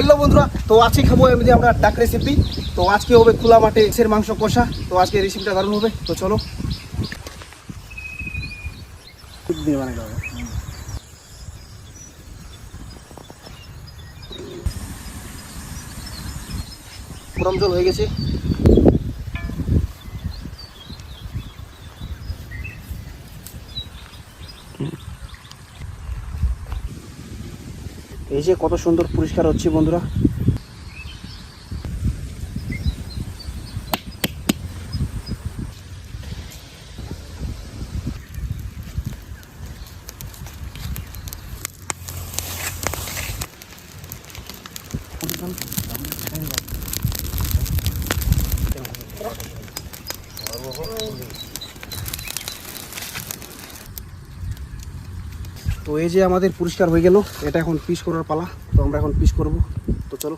Hello বন্ধুরা, তো আজকে খাবো এমনি আমরা ডাক রেসিপি। তো আজকে হবে খোলা মাঠে মাছের মাংস কষা। তো আজকে রেসিপিটা দারুণ হবে, তো চলো। গরম জল হয়ে গেছে। এই যে কত সুন্দর পরিষ্কার হচ্ছে বন্ধুরা। তো এই যে আমাদের পরিষ্কার হয়ে গেল, এটা এখন পিস করার পালা। তো আমরা এখন পিস করব, তো চলো।